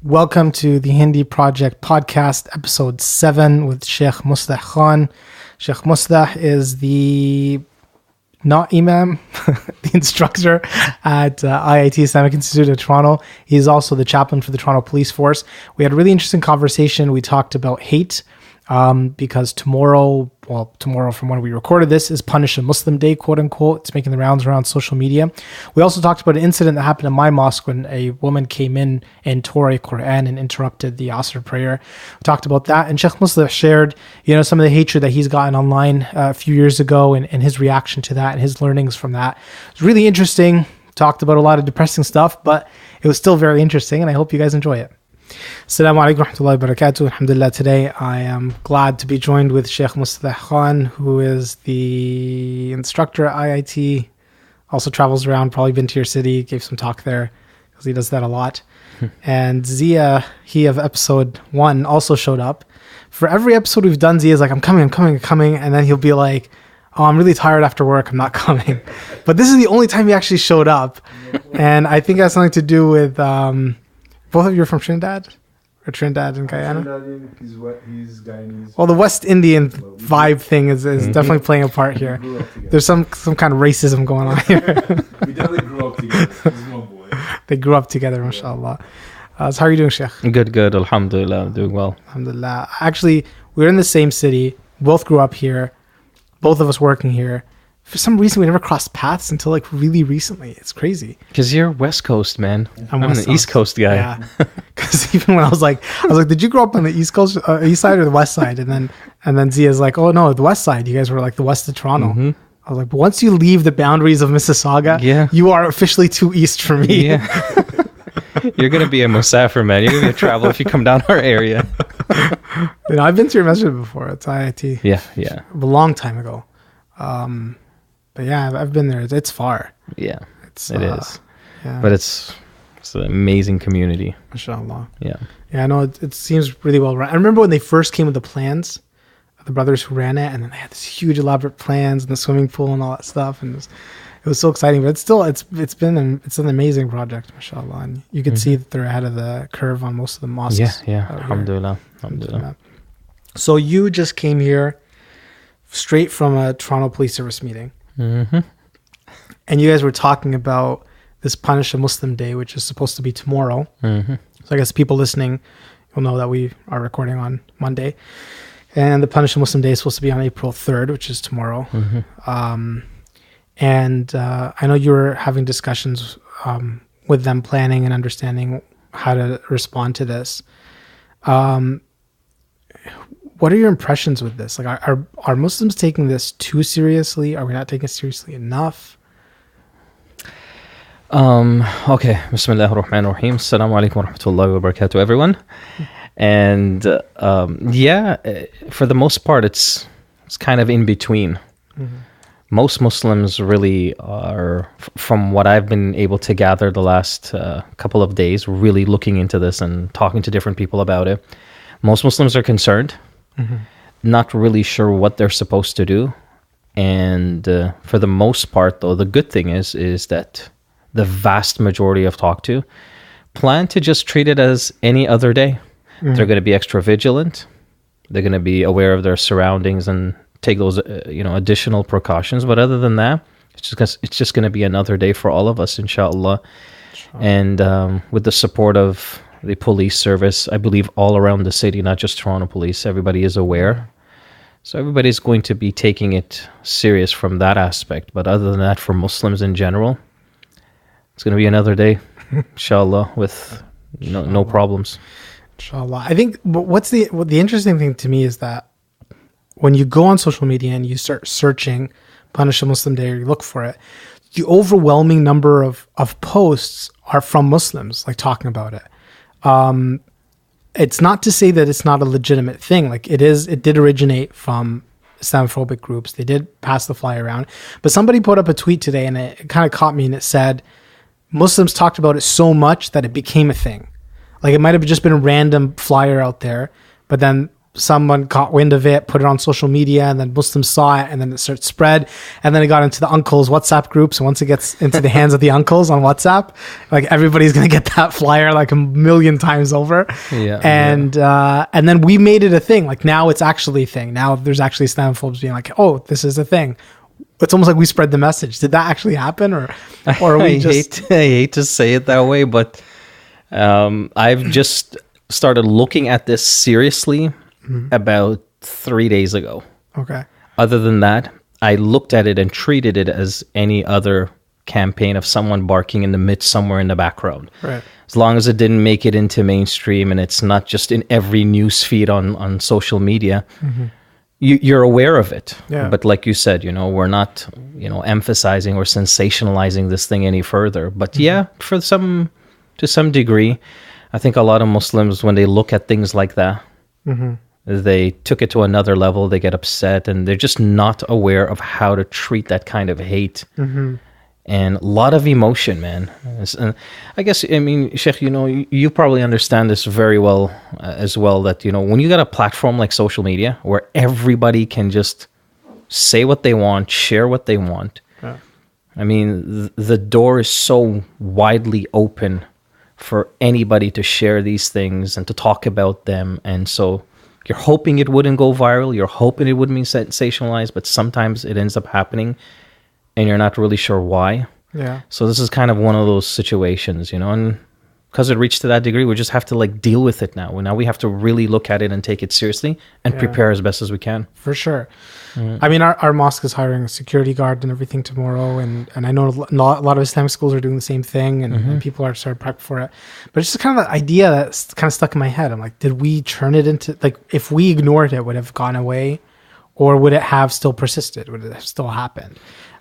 Welcome to the Hindi Project podcast, episode 7 with Sheikh Musleh Khan. Sheikh Musleh is the not imam, the instructor at IIT Islamic Institute of Toronto. He's also the chaplain for the Toronto Police Force. We had a really interesting conversation. We talked about hate because tomorrow from when we recorded this is Punish a Muslim Day, quote unquote. It's making the rounds around social media. We also talked about an incident that happened in my mosque when a woman came in and tore a Qur'an and interrupted the Asr prayer. We talked about that, and Sheikh Musleh shared, some of the hatred that he's gotten online a few years ago and his reaction to that and his learnings from that. It was really interesting. Talked about a lot of depressing stuff, but it was still very interesting, and I hope you guys enjoy it. Assalamu alaikum wa rahmatullahi wa barakatuh. Alhamdulillah, today I am glad to be joined with Sheikh Musleh Khan, who is the instructor at IIT, also travels around, probably been to your city, gave some talk there, because he does that a lot. And Zia, he of episode 1, also showed up. For every episode we've done, Zia's like, I'm coming, and then he'll be like, oh, I'm really tired after work, I'm not coming. But this is the only time he actually showed up, and I think it has something to do with... both of you are from Trinidad? Or Trinidad and Guyana? Trinidadian, he's Guyanese. Well, the West Indian vibe thing is definitely playing a part here. There's some kind of racism going on here. We definitely grew up together. He's my boy. They grew up together, mashallah. So how are you doing, Sheikh? Good. Alhamdulillah. I'm doing well. Alhamdulillah. Actually, we're in the same city. Both grew up here. Both of us working here. For some reason, we never crossed paths until like really recently. It's crazy. Because you're West Coast, man. I'm an East Coast guy. Yeah. Because even when I was like, did you grow up on the East Coast, East side or the West side? And then Zia's like, oh no, the West side. You guys were like the West of Toronto. Mm-hmm. I was like, but once you leave the boundaries of Mississauga, you are officially too East for me. Yeah. You're gonna be a Musafir, man. You're gonna be a traveler if you come down our area. I've been to your masjid before. It's IIT. Yeah. A long time ago. But yeah, I've been there. It's far. Yeah, it is. Yeah. But it's an amazing community. Mashallah. Yeah. Yeah, I know it seems really well run. I remember when they first came with the plans, the brothers who ran it, and then they had this huge elaborate plans and the swimming pool and all that stuff, and it was so exciting. But it's been an amazing project, mashallah. And you can see that they're ahead of the curve on most of the mosques. Yeah. Alhamdulillah. So you just came here straight from a Toronto Police Service meeting. Mm-hmm. And you guys were talking about this Punish a Muslim Day, which is supposed to be tomorrow. Mm-hmm. So I guess people listening will know that we are recording on Monday. And the Punish a Muslim Day is supposed to be on April 3rd, which is tomorrow. Mm-hmm. I know you were having discussions with them, planning and understanding how to respond to this. What are your impressions with this? Like, are Muslims taking this too seriously? Are we not taking it seriously enough? Okay. Bismillah ar-Rahman ar-Rahim. Assalamu alaikum wa rahmatullahi wa barakatuh, everyone. And for the most part, it's kind of in between. Mm-hmm. Most Muslims really are, from what I've been able to gather the last couple of days, really looking into this and talking to different people about it. Most Muslims are concerned. Mm-hmm. Not really sure what they're supposed to do, and for the most part, though, the good thing is that the vast majority I've talked to plan to just treat it as any other day. Mm-hmm. They're going to be extra vigilant. They're going to be aware of their surroundings and take those additional precautions. But other than that, it's just going to be another day for all of us, inshallah. Sure. And with the support of the police service, I believe all around the city, not just Toronto Police, everybody is aware. So everybody's going to be taking it serious from that aspect. But other than that, for Muslims in general, it's going to be another day, inshallah, with no problems. Inshallah. I think what the interesting thing to me is that when you go on social media and you start searching Punish a Muslim Day, or you look for it, the overwhelming number of posts are from Muslims, like talking about it. It's not to say that it's not a legitimate thing. Like it did originate from Islamophobic groups. They did pass the fly around. But somebody put up a tweet today and it kind of caught me, and it said, Muslims talked about it so much that it became a thing. Like it might have just been a random flyer out there, but then someone caught wind of it, put it on social media, and then Muslims saw it, and then it started spread, and then it got into the uncles' WhatsApp groups. And once it gets into the hands of the uncles on WhatsApp, like everybody's gonna get that flyer like a million times over. And then we made it a thing. Like now it's actually a thing. Now there's actually Islamophobes being like, "Oh, this is a thing." It's almost like we spread the message. Did that actually happen, or are we just? I hate to say it that way, but I've just started looking at this seriously about 3 days ago. Okay. Other than that, I looked at it and treated it as any other campaign of someone barking in the midst somewhere in the background. Right. As long as it didn't make it into mainstream and it's not just in every news feed on social media, you're aware of it. Yeah. But like you said, we're not, emphasizing or sensationalizing this thing any further. But yeah, to some degree, I think a lot of Muslims, when they look at things like that, they took it to another level. They get upset, and they're just not aware of how to treat that kind of hate. And a lot of emotion, man. And I guess, Sheikh, you probably understand this very well as well, that, when you got a platform like social media where everybody can just say what they want, share what they want. Yeah. The door is so widely open for anybody to share these things and to talk about them. And so you're hoping it wouldn't go viral. You're hoping it wouldn't be sensationalized, but sometimes it ends up happening and you're not really sure why. Yeah. So this is kind of one of those situations, and because it reached to that degree, we just have to deal with it now. Now we have to really look at it and take it seriously and prepare as best as we can. For sure. Our mosque is hiring a security guard and everything tomorrow, and I know a lot of Islamic schools are doing the same thing, and people are sort of prepped for it. But it's just kind of the idea that's kind of stuck in my head. I'm like, did we turn it into, if we ignored it, would it have gone away, or would it have still persisted? Would it have still happened?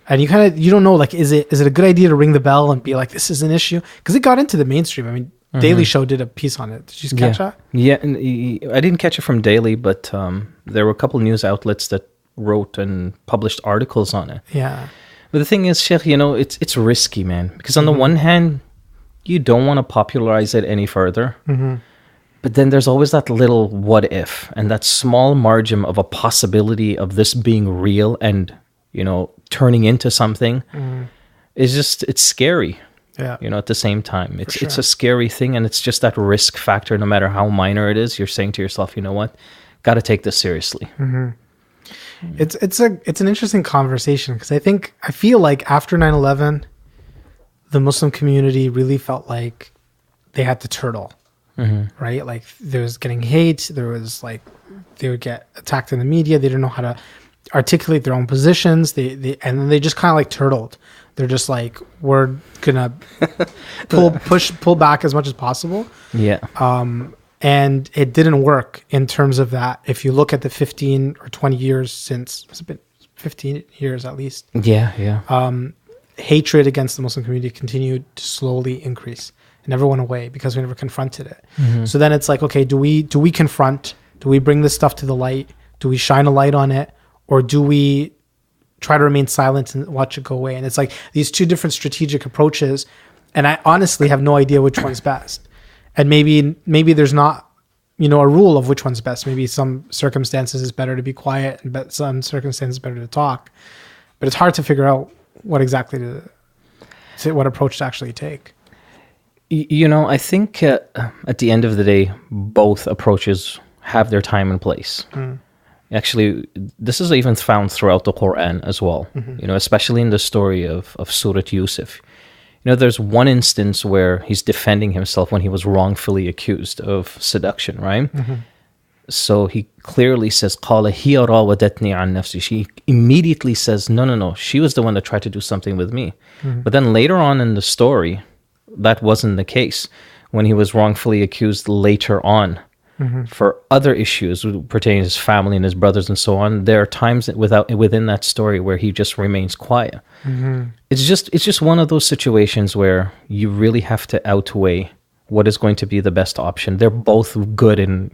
And you don't know, is it a good idea to ring the bell and be like, this is an issue? Because it got into the mainstream. Daily Show did a piece on it. Did you catch that? Yeah, and I didn't catch it from Daily, but there were a couple of news outlets that wrote and published articles on it. Yeah. But the thing is, Sheikh, it's risky, man. Because on the one hand, you don't want to popularize it any further. But then there's always that little what if, and that small margin of a possibility of this being real and, turning into something it's scary. Yeah. At the same time, it's a scary thing, and it's just that risk factor. No matter how minor it is, you're saying to yourself, you know what, got to take this seriously. It's an interesting conversation, because I feel like after 9/11, the Muslim community really felt like they had to turtle, right? Like there was getting hate, there was they would get attacked in the media. They didn't know how to articulate their own positions. And then they just kind of turtled. They're just like, we're gonna pull back as much as possible. Yeah. And it didn't work in terms of that. If you look at the 15 or 20 years since, it's been 15 years at least. Yeah. Hatred against the Muslim community continued to slowly increase. It never went away because we never confronted it. So then it's like, okay, do we confront? Do we bring this stuff to the light? Do we shine a light on it? Or do we try to remain silent and watch it go away? And it's like these two different strategic approaches. And I honestly have no idea which one's best. And maybe there's not, a rule of which one's best. Maybe some circumstances it's better to be quiet, and some circumstances it's better to talk. But it's hard to figure out what exactly what approach to actually take. I think at the end of the day, both approaches have their time and place. Actually, this is even found throughout the Qur'an as well, especially in the story of Surah Yusuf. There's one instance where he's defending himself when he was wrongfully accused of seduction, right? So he clearly says, قَالَ هِيَ رَاوَدَتْنِي عَنْ نَفْسِي. She immediately says, no, she was the one that tried to do something with me. But then later on in the story, that wasn't the case. When he was wrongfully accused later on, for other issues pertaining to his family and his brothers and so on, there are times within that story where he just remains quiet. It's just one of those situations where you really have to outweigh what is going to be the best option. They're both good in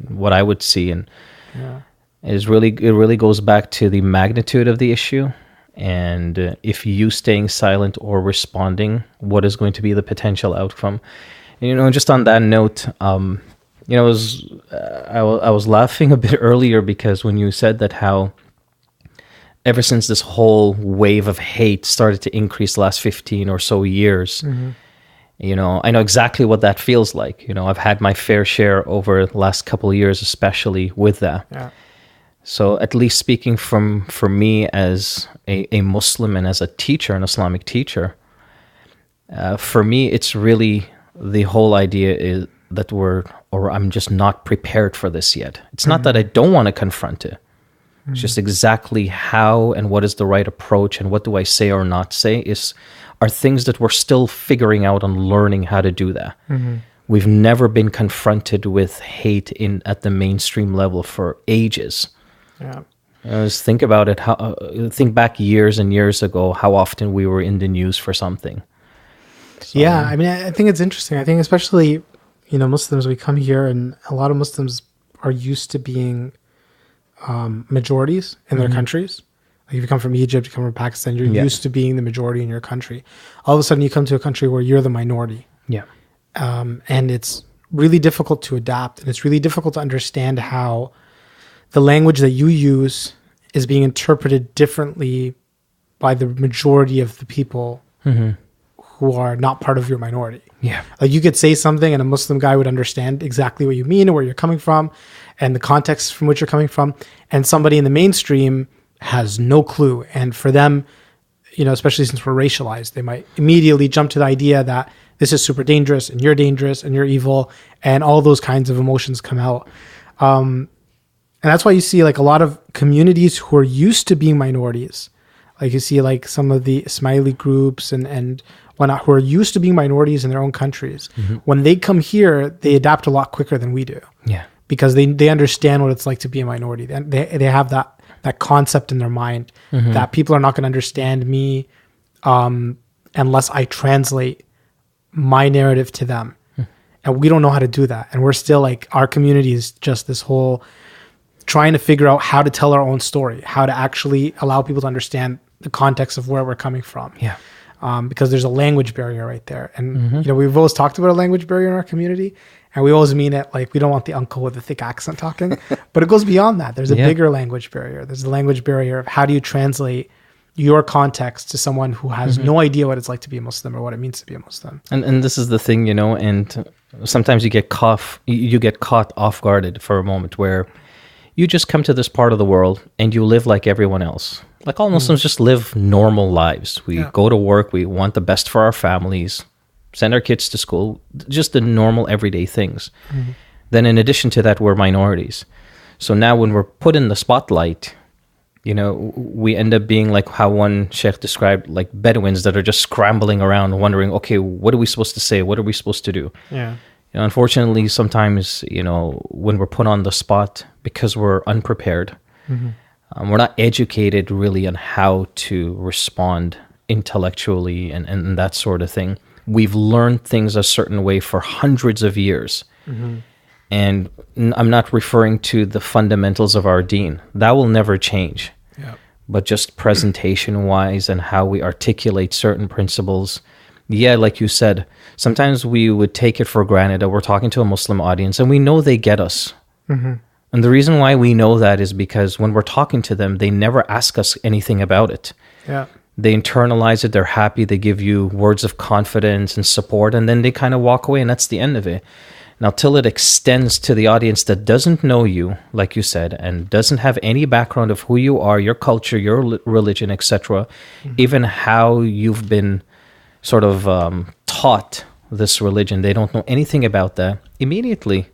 what I would see, and it really goes back to the magnitude of the issue, and if you staying silent or responding, what is going to be the potential outcome. Just on that note, I was laughing a bit earlier because when you said that how ever since this whole wave of hate started to increase the last 15 or so years, I know exactly what that feels like. I've had my fair share over the last couple of years, especially with that. Yeah. So at least speaking for me as a Muslim and as a teacher, an Islamic teacher, for me, it's really the whole idea is that I'm just not prepared for this yet. It's not that I don't want to confront it. It's just exactly how and what is the right approach and what do I say or not say are things that we're still figuring out and learning how to do that. We've never been confronted with hate at the mainstream level for ages. Yeah. Just think about it. Think back years and years ago, how often we were in the news for something. So, yeah, I mean, I think it's interesting. I think especially, Muslims, we come here and a lot of Muslims are used to being majorities in their countries. Like if you come from Egypt, you come from Pakistan, you're used to being the majority in your country. All of a sudden you come to a country where you're the minority. Yeah. And it's really difficult to adapt. And it's really difficult to understand how the language that you use is being interpreted differently by the majority of the people who are not part of your minority. Yeah. Like you could say something and a Muslim guy would understand exactly what you mean and where you're coming from and the context from which you're coming from. And somebody in the mainstream has no clue. And for them, especially since we're racialized, they might immediately jump to the idea that this is super dangerous and you're evil, and all those kinds of emotions come out. And that's why you see like a lot of communities who are used to being minorities. Like you see like some of the Ismaili groups and whatnot who are used to being minorities in their own countries. When they come here, they adapt a lot quicker than we do. Yeah. Because they understand what it's like to be a minority. They have that concept in their mind that people are not going to understand me unless I translate my narrative to them. And we don't know how to do that. And we're still like, our community is just this whole trying to figure out how to tell our own story, how to actually allow people to understand the context of where we're coming from. Yeah. Because there's a language barrier right there. And, we've always talked about a language barrier in our community. And we always mean it like we don't want the uncle with the thick accent talking. But it goes beyond that. There's a bigger language barrier. There's a language barrier of how do you translate your context to someone who has no idea what it's like to be a Muslim or what it means to be a Muslim. And this is the thing, and sometimes you get caught off guarded for a moment where you just come to this part of the world and you live like everyone else. Like all Muslims just live normal lives. We go to work. We want the best for our families, send our kids to school, just the normal everyday things. Then in addition to that, we're minorities. So now when we're put in the spotlight, we end up being like how one sheikh described, like Bedouins that are just scrambling around wondering, okay, what are we supposed to say? What are we supposed to do? Yeah. Unfortunately, sometimes, when we're put on the spot because we're unprepared, we're not educated really on how to respond intellectually and that sort of thing. We've learned things a certain way for hundreds of years. And I'm not referring to the fundamentals of our deen. That will never change. Yeah. But just presentation-wise and how we articulate certain principles. Yeah, like you said, sometimes we would take it for granted that we're talking to a Muslim audience and we know they get us. And the reason why we know that is because when we're talking to them, they never ask us anything about it. Yeah. They internalize it, they're happy, they give you words of confidence and support, and then they kind of walk away and that's the end of it. Now, till it extends to the audience that doesn't know you, like you said, and doesn't have any background of who you are, your culture, your religion, etc., even how you've been sort of taught this religion, they don't know anything about that. Immediately,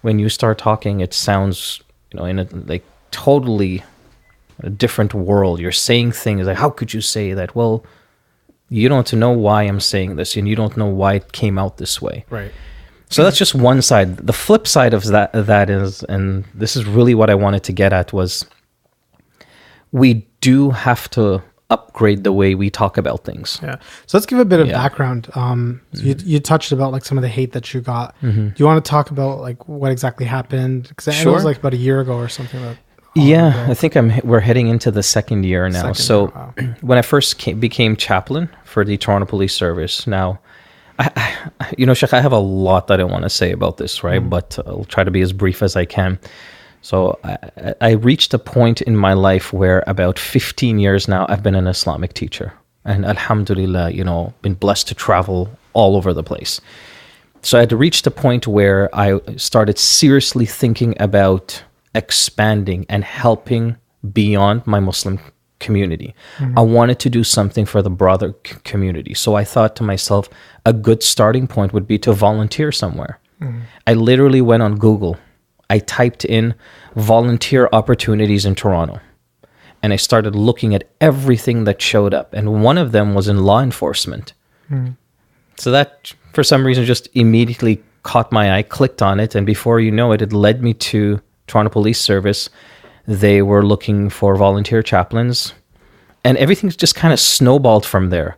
when you start talking, it sounds, in a like totally a different world. You're saying things like, how could you say that? Well, you don't know why I'm saying this, and you don't know why it came out this way. Right. So that's just one side. The flip side of that is, and this is really what I wanted to get at, was we do have to upgrade the way we talk about things. Yeah. So let's give a bit of background. So you touched about like some of the hate that you got. Do you want to talk about like what exactly happened? Because I know it was like about a year ago or something. I think we're heading into the second year now. When I first became chaplain for the Toronto Police Service, now Sheikh, I have a lot that I want to say about this, right? But I'll try to be as brief as I can. So I reached a point in my life where about 15 years now, I've been an Islamic teacher. And alhamdulillah, been blessed to travel all over the place. So I had reached a point where I started seriously thinking about expanding and helping beyond my Muslim community. I wanted to do something for the broader community. So I thought to myself, a good starting point would be to volunteer somewhere. I literally went on Google. I typed in volunteer opportunities in Toronto. And I started looking at everything that showed up. And one of them was in law enforcement. So that, for some reason, just immediately caught my eye, clicked on it. And before you know it, it led me to Toronto Police Service. They were looking for volunteer chaplains. And everything's just kind of snowballed from there.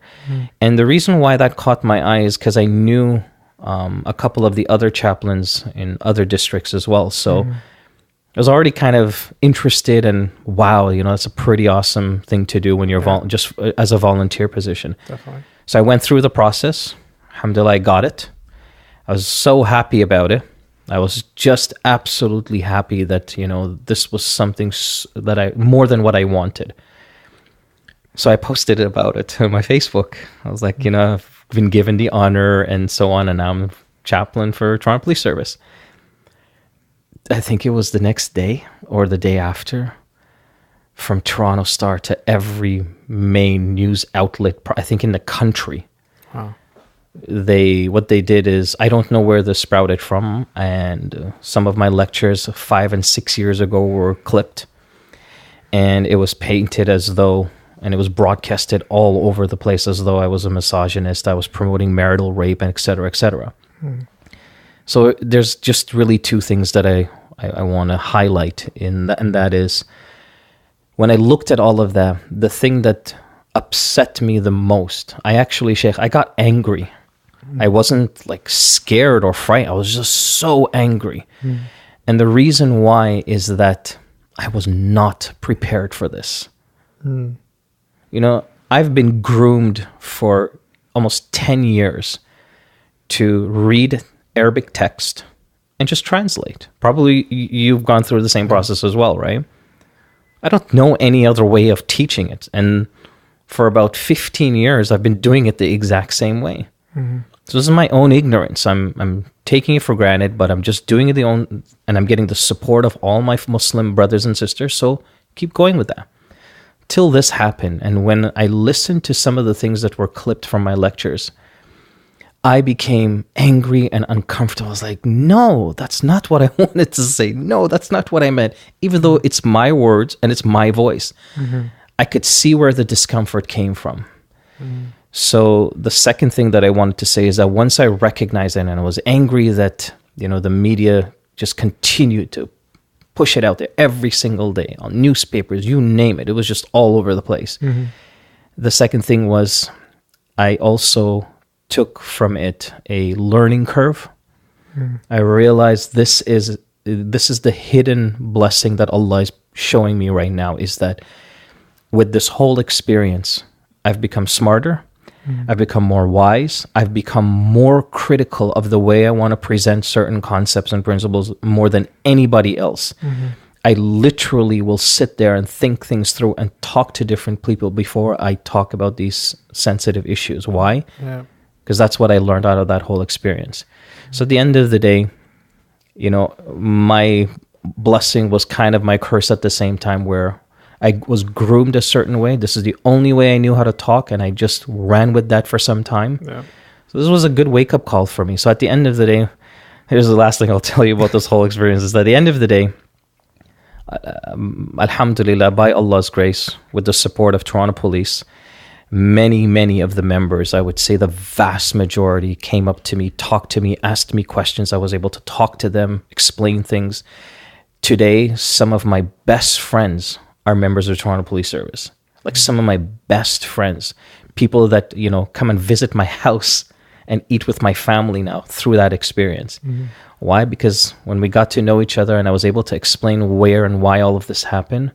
And the reason why that caught my eye is because I knew a couple of the other chaplains in other districts as well. So I was already kind of interested, and wow, it's a pretty awesome thing to do when you're just as a volunteer position. Definitely. So I went through the process. Alhamdulillah, I got it. I was so happy about it. I was just absolutely happy that, this was something that more than what I wanted. So I posted about it on my Facebook. I was like, I've been given the honor and so on, and now I'm chaplain for Toronto Police Service. I think it was the next day or the day after, from Toronto Star to every main news outlet, I think in the country. Wow. What they did is, I don't know where this sprouted from, and some of my lectures 5 and 6 years ago were clipped, and it was painted as though, and it was broadcasted all over the place as though I was a misogynist, I was promoting marital rape, and et cetera, et cetera. So there's just really two things that I want to highlight in that, and that is, when I looked at all of that, the thing that upset me the most, I got angry. I wasn't like scared or frightened. I was just so angry. And the reason why is that I was not prepared for this. I've been groomed for almost 10 years to read Arabic text and just translate. Probably you've gone through the same process as well, right? I don't know any other way of teaching it. And for about 15 years, I've been doing it the exact same way. So this is my own ignorance. I'm taking it for granted, but I'm just doing it and I'm getting the support of all my Muslim brothers and sisters. So keep going with that. Till this happened. And when I listened to some of the things that were clipped from my lectures, I became angry and uncomfortable. I was like, no, that's not what I wanted to say. No, that's not what I meant. Even though it's my words and it's my voice, I could see where the discomfort came from. So the second thing that I wanted to say is that once I recognized it, and I was angry that, the media just continued to push it out there every single day on newspapers, you name it. It was just all over the place. The second thing was, I also took from it a learning curve. I realized this is the hidden blessing that Allah is showing me right now, is that with this whole experience, I've become smarter. I've become more wise. I've become more critical of the way I want to present certain concepts and principles more than anybody else. I literally will sit there and think things through and talk to different people before I talk about these sensitive issues. Why? Because that's what I learned out of that whole experience. So at the end of the day, my blessing was kind of my curse at the same time, where I was groomed a certain way. This is the only way I knew how to talk, and I just ran with that for some time. So this was a good wake-up call for me. So at the end of the day, here's the last thing I'll tell you about this whole experience, is that at the end of the day, alhamdulillah, by Allah's grace, with the support of Toronto Police, many of the members, I would say the vast majority, came up to me, talked to me, asked me questions. I was able to talk to them, explain things. Today, some of my best friends are members of Toronto Police Service. Like some of my best friends, people that, come and visit my house and eat with my family now through that experience. Why? Because when we got to know each other and I was able to explain where and why all of this happened,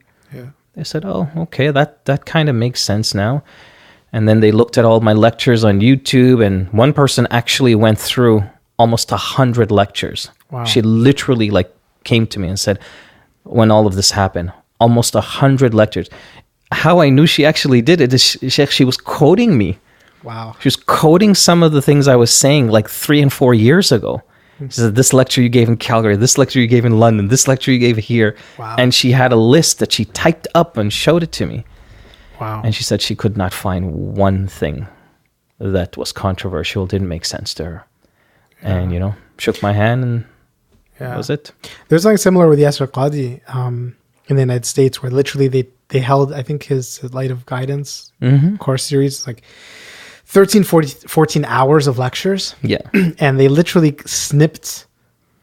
they said, oh, okay, that kind of makes sense now. And then they looked at all my lectures on YouTube, and one person actually went through almost 100 lectures. Wow. She literally like came to me and said, when all of this happened, almost 100 lectures. How I knew she actually did it is she was quoting me. Wow. She was quoting some of the things I was saying like 3 and 4 years ago. She said, this lecture you gave in Calgary, this lecture you gave in London, this lecture you gave here. Wow. And she had a list that she typed up and showed it to me. Wow. And she said she could not find one thing that was controversial, didn't make sense to her. Yeah. And, shook my hand, and Yeah. that was it. There's something similar with Yasser Qadi in the United States, where literally they held, I think, his Light of Guidance course series, like 14 hours of lectures. Yeah. And they literally snipped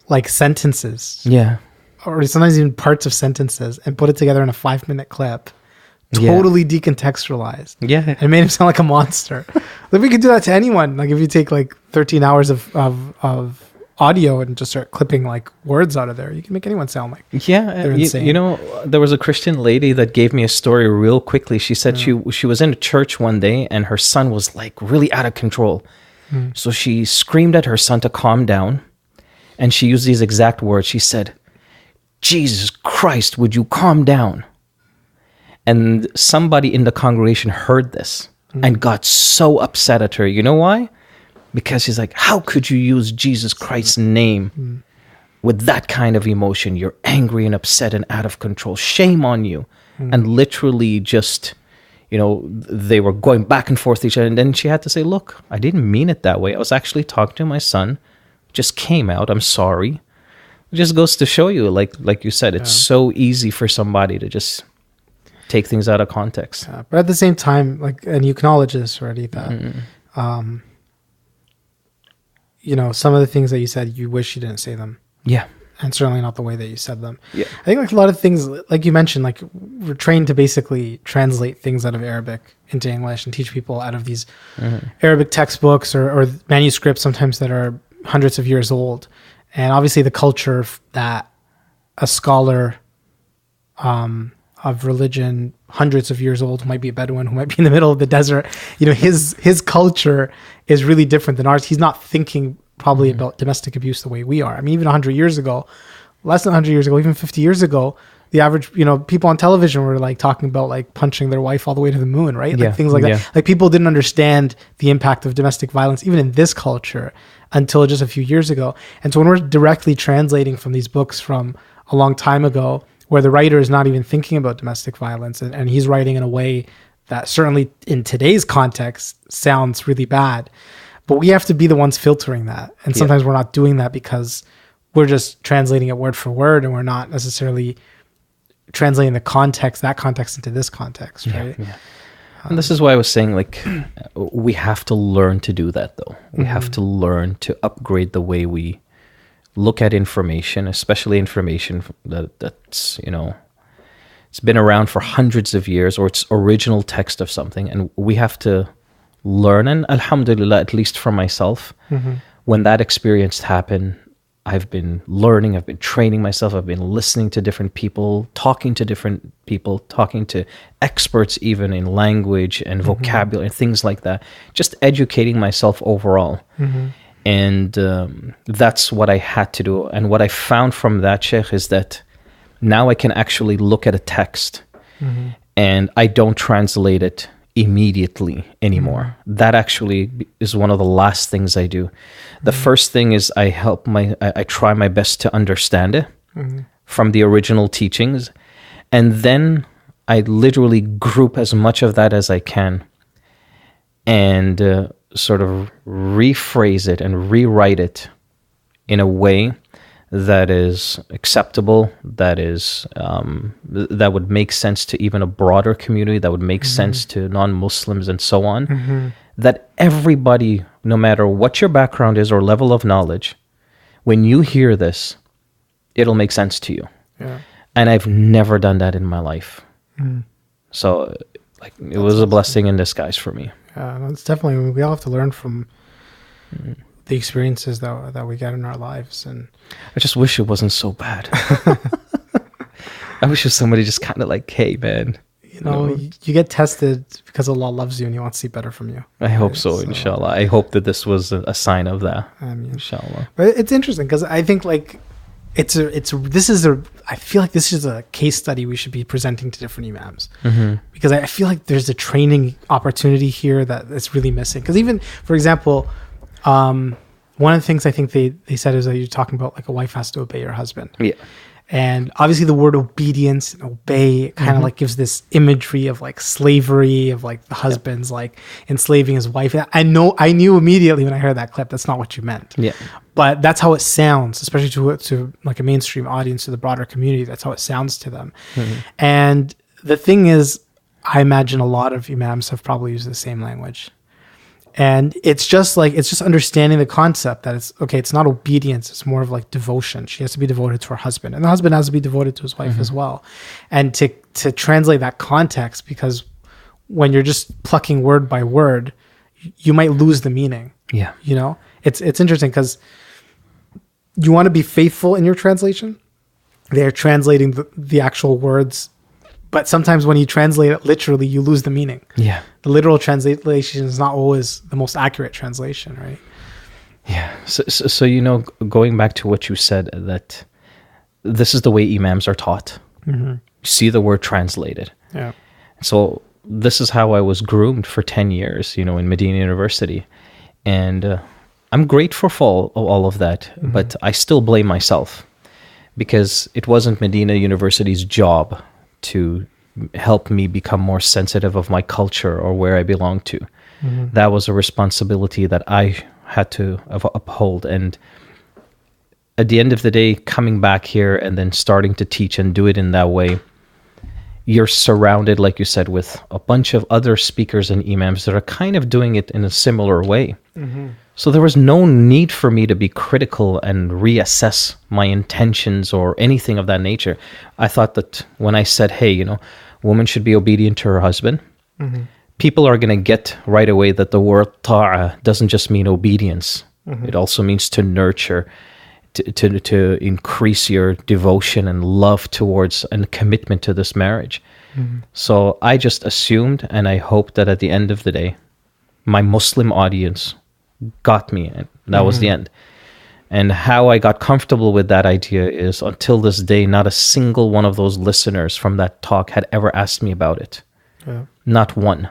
like sentences, Yeah. or sometimes even parts of sentences, and put it together in a 5-minute clip, Yeah. totally decontextualized. Yeah. And made him sound like a monster. Like, we could do that to anyone. Like, if you take like 13 hours of audio and just start clipping like words out of there, you can make anyone sound like Yeah, they're insane. there was a Christian lady that gave me a story real quickly. She said she was in a church one day and her son was like really out of control. So she screamed at her son to calm down, and she used these exact words. She said, "Jesus Christ, would you calm down?" And somebody in the congregation heard this and got so upset at her. You know why? Because he's like, how could you use Jesus Christ's name with that kind of emotion? You're angry and upset and out of control. Shame on you. And literally just, they were going back and forth each other. And then she had to say, look, I didn't mean it that way. I was actually talking to my son. Just came out. I'm sorry. It just goes to show you, like you said, it's so easy for somebody to just take things out of context. But at the same time, like, and you acknowledge this already, that some of the things that you said, you wish you didn't say them. Yeah. And certainly not the way that you said them. Yeah. I think like a lot of things, like you mentioned, like we're trained to basically translate things out of Arabic into English and teach people out of these Arabic textbooks or manuscripts sometimes that are hundreds of years old. And obviously the culture that a scholar of religion, hundreds of years old, who might be a Bedouin, who might be in the middle of the desert, his culture is really different than ours. He's not thinking probably about domestic abuse the way we are. I mean, even 100 years ago, less than 100 years ago, even 50 years ago, the average, people on television were like talking about like punching their wife all the way to the moon, right? Yeah. Like things like that. Like people didn't understand the impact of domestic violence, even in this culture, until just a few years ago. And so when we're directly translating from these books from a long time ago, where the writer is not even thinking about domestic violence, and he's writing in a way that certainly in today's context sounds really bad, but we have to be the ones filtering that. And sometimes we're not doing that because we're just translating it word for word, and we're not necessarily translating that context into this context, right? Yeah. And this is why I was saying, like, we have to learn to do that, though. We have to learn to upgrade the way we look at information, especially information that's, it's been around for hundreds of years, or it's original text of something. And we have to learn. And alhamdulillah, at least for myself, when that experience happened, I've been learning, I've been training myself, I've been listening to different people, talking to experts even in language and vocabulary and things like that, just educating myself overall. And that's what I had to do. And what I found from that, Sheikh, is that now I can actually look at a text and I don't translate it immediately anymore. That actually is one of the last things I do. The first thing is I try my best to understand it from the original teachings. And then I literally group as much of that as I can and sort of rephrase it and rewrite it in a way that is acceptable, that is that would make sense to even a broader community, that would make sense to non-Muslims and so on, that everybody, no matter what your background is or level of knowledge, when you hear this, it'll make sense to you. Yeah. And I've never done that in my life. So like it was a blessing in disguise for me. Yeah, it's definitely, we all have to learn from the experiences that we get in our lives. And I just wish it wasn't so bad. I wish if somebody just kind of like, hey, man, You know, you get tested because Allah loves you and He wants to see better from you. I hope so, inshallah. I hope that this was a sign of that. I mean, inshallah. But it's interesting because I think like I feel like this is a case study we should be presenting to different imams, because I feel like there's a training opportunity here that is really missing. Because even, for example, one of the things I think they said is that you're talking about like a wife has to obey her husband. Yeah. And obviously the word obedience and obey kind of like gives this imagery of like slavery, of like the husband's like enslaving his wife. I knew immediately when I heard that clip, that's not what you meant. Yeah. But that's how it sounds, especially to like a mainstream audience, to the broader community. That's how it sounds to them. And the thing is, I imagine a lot of imams have probably used the same language. And it's just understanding the concept that it's not obedience, it's more of like devotion. She has to be devoted to her husband, and the husband has to be devoted to his wife as well. And to translate that context, because when you're just plucking word by word, you might lose the meaning. Yeah. You know, it's interesting because you want to be faithful in your translation. They're translating the actual words, but sometimes when you translate it literally, you lose the meaning. Yeah. The literal translation is not always the most accurate translation, right? Yeah. So you know, going back to what you said, that this is the way imams are taught. You see the word translated. Yeah. So this is how I was groomed for 10 years, you know, in Medina University. And I'm grateful for all of that, but I still blame myself, because it wasn't Medina University's job to help me become more sensitive of my culture or where I belong to. That was a responsibility that I had to uphold. And at the end of the day, coming back here and then starting to teach and do it in that way, you're surrounded, like you said, with a bunch of other speakers and imams that are kind of doing it in a similar way. So there was no need for me to be critical and reassess my intentions or anything of that nature. I thought that when I said, hey, you know, woman should be obedient to her husband, people are going to get right away that the word ta'ah doesn't just mean obedience. It also means to nurture, to increase your devotion and love towards and commitment to this marriage. So I just assumed, and I hoped that at the end of the day, my Muslim audience got me, and that was the end. And how I got comfortable with that idea is, until this day, not a single one of those listeners from that talk had ever asked me about it. Not one.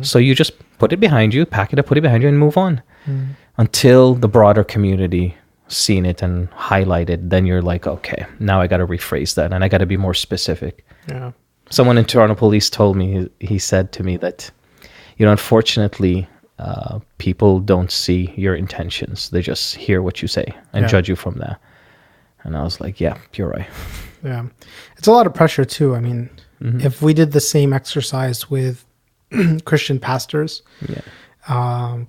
So you just put it behind you, pack it up, put it behind you, and move on. Until the broader community seen it and highlighted, then you're like, okay, now I got to rephrase that, and I got to be more specific. Yeah. Someone in Toronto Police told me, he said to me that, you know, unfortunately, people don't see your intentions. They just hear what you say and judge you from that. And I was like, yeah, you're right. Yeah. It's a lot of pressure too. I mean, if we did the same exercise with Christian pastors,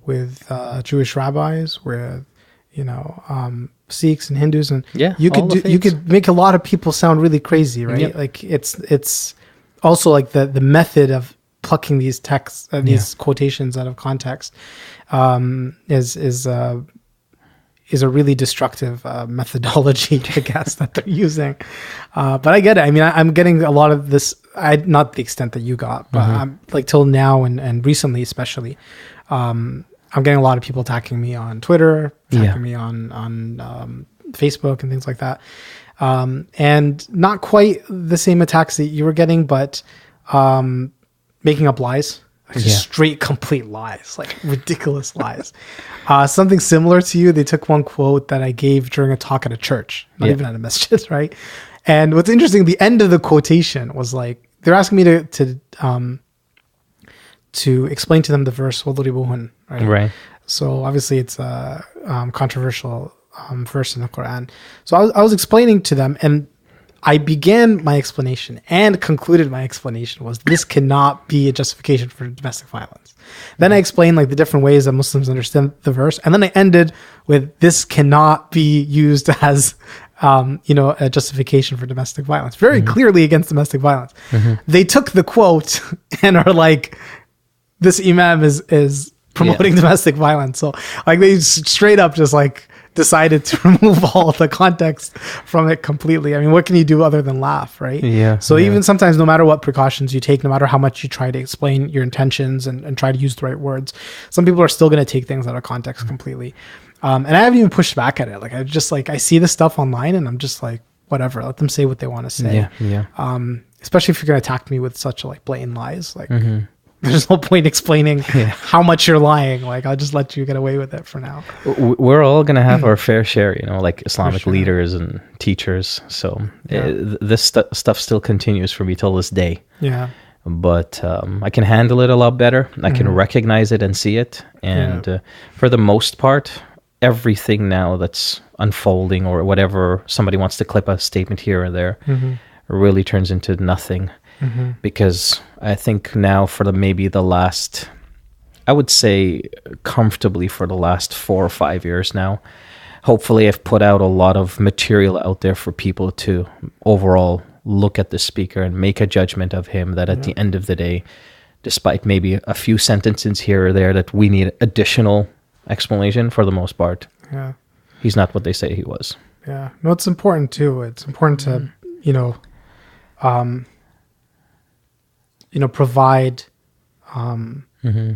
with Jewish rabbis, with, you know, Sikhs and Hindus, and you could make a lot of people sound really crazy, right? Like it's also like the method of plucking these texts, these quotations out of context, is a really destructive methodology, I guess, that they're using. But I get it. I mean, I'm getting a lot of this. Not the extent that you got, but I'm like till now and recently, especially. I'm getting a lot of people attacking me on Twitter, attacking me on Facebook and things like that. And not quite the same attacks that you were getting, but making up lies, like just straight, complete lies, like ridiculous lies. Something similar to you, they took one quote that I gave during a talk at a church, not even at a masjid, right? And what's interesting, the end of the quotation was like, they're asking me to explain to them the verse وَضْرِبُوهُنَّ, right? So obviously it's a controversial verse in the Qur'an. So I was explaining to them, and I began my explanation and concluded my explanation was, this cannot be a justification for domestic violence. Then I explained like the different ways that Muslims understand the verse, and then I ended with, this cannot be used as a justification for domestic violence. Very clearly against domestic violence. They took the quote and are like, this imam is promoting domestic violence. So like they straight up just like decided to remove all the context from it completely. I mean, what can you do other than laugh, right? Yeah. So even sometimes, no matter what precautions you take, no matter how much you try to explain your intentions and try to use the right words, some people are still going to take things out of context completely. And I haven't even pushed back at it. Like, I see this stuff online and I'm just like, whatever, let them say what they want to say. Yeah. Especially if you're going to attack me with such like blatant lies. Like, there's no point explaining how much you're lying. Like, I'll just let you get away with it for now. We're all going to have our fair share, like Islamic leaders and teachers. So this stuff still continues for me till this day. Yeah. But I can handle it a lot better. I can recognize it and see it. And for the most part, everything now that's unfolding or whatever, somebody wants to clip a statement here or there, really turns into nothing. Because I think now for maybe the last, I would say comfortably for the last 4 or 5 years now, hopefully I've put out a lot of material out there for people to overall look at the speaker and make a judgment of him, that at the end of the day, despite maybe a few sentences here or there that we need additional explanation, for the most part, he's not what they say he was. Yeah. No, it's important too. It's important to, provide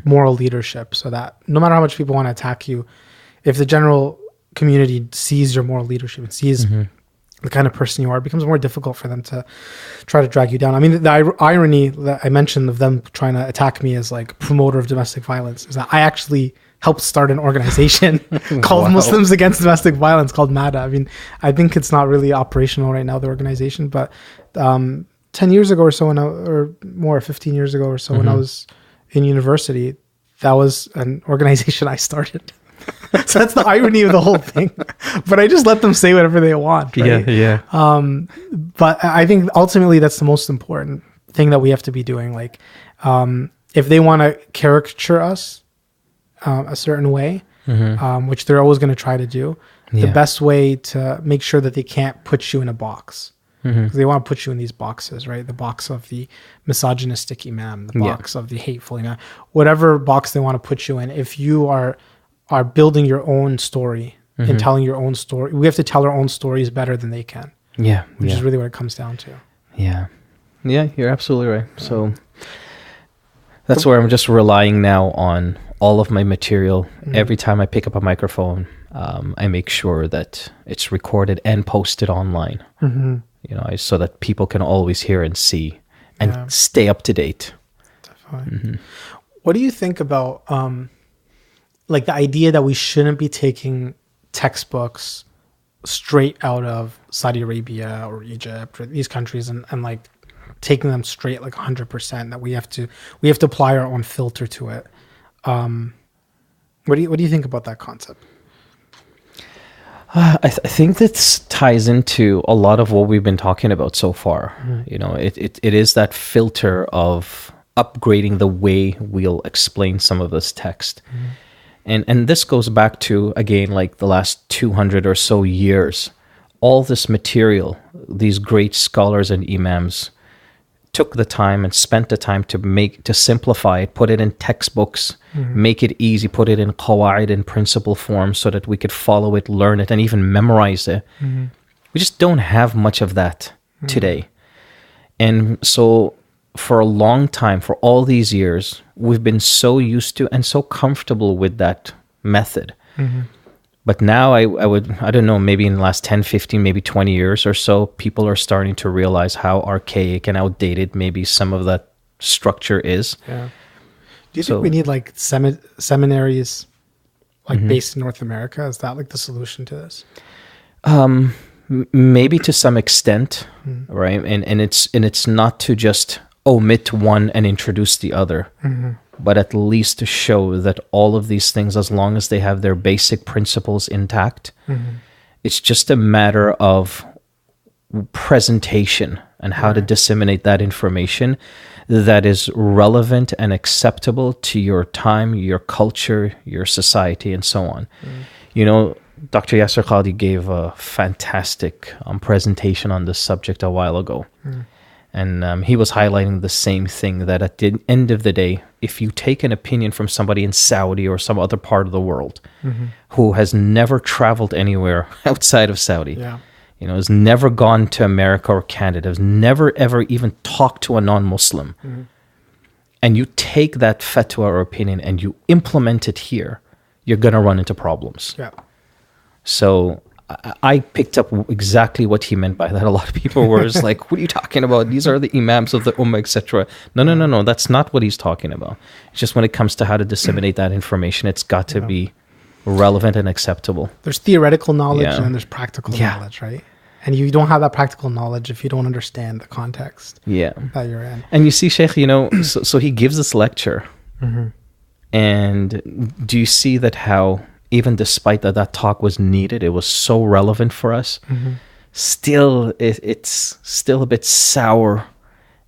moral leadership, so that no matter how much people want to attack you, if the general community sees your moral leadership and sees the kind of person you are, it becomes more difficult for them to try to drag you down. I mean, the irony that I mentioned of them trying to attack me as like promoter of domestic violence is that I actually helped start an organization called Muslims Against Domestic Violence, called MADA. I mean, I think it's not really operational right now, the organization, but 10 years ago or so, or more, 15 years ago or so, when I was in university, that was an organization I started. So that's the irony of the whole thing. But I just let them say whatever they want. Right? Yeah. But I think ultimately that's the most important thing that we have to be doing. Like, if they want to caricature us a certain way, which they're always going to try to do, the best way to make sure that they can't put you in a box. Because they want to put you in these boxes, right? The box of the misogynistic imam, the box of the hateful imam, whatever box they want to put you in. If you are building your own story and telling your own story, we have to tell our own stories better than they can. Which is really what it comes down to. Yeah, you're absolutely right. So that's where I'm just relying now on all of my material. Every time I pick up a microphone, I make sure that it's recorded and posted online. So that people can always hear and see and stay up to date. Definitely. What do you think about like the idea that we shouldn't be taking textbooks straight out of Saudi Arabia or Egypt or these countries and like taking them straight like 100%, that we have to apply our own filter to it? What do you think about that concept? I think this ties into a lot of what we've been talking about so far. It is that filter of upgrading the way we'll explain some of this text. And this goes back to, again, like the last 200 or so years. All this material, these great scholars and imams took the time and spent the time to simplify it, put it in textbooks, make it easy, put it in qawa'id in principle form so that we could follow it, learn it, and even memorize it. We just don't have much of that today. And so for a long time, for all these years, we've been so used to and so comfortable with that method. But now I don't know, maybe in the last 10, 15, maybe 20 years or so, people are starting to realize how archaic and outdated maybe some of that structure is. Do you think we need like seminaries like based in North America? Is that like the solution to this? Maybe to some extent, right? And it's not to just omit one and introduce the other, but at least to show that all of these things, as long as they have their basic principles intact, it's just a matter of presentation and how to disseminate that information that is relevant and acceptable to your time, your culture, your society, and so on. Dr. Yasser Qadi gave a fantastic presentation on this subject a while ago. And he was highlighting the same thing, that at the end of the day, if you take an opinion from somebody in Saudi or some other part of the world who has never traveled anywhere outside of Saudi, Yeah. you know, has never gone to America or Canada, has never ever even talked to a non-Muslim, and you take that fatwa or opinion and you implement it here, you're going to run into problems. Yeah. So I picked up exactly what he meant by that. A lot of people were just like, what are you talking about? These are the imams of the ummah, etc. No. That's not what he's talking about. It's just when it comes to how to disseminate that information, it's got to be relevant and acceptable. There's theoretical knowledge Yeah. and then there's practical Yeah. knowledge, right? And you don't have that practical knowledge if you don't understand the context Yeah. that you're in. And you see, Sheikh, you know, so he gives this lecture. And do you see that how, even despite that talk was needed, it was so relevant for us, still, it's still a bit sour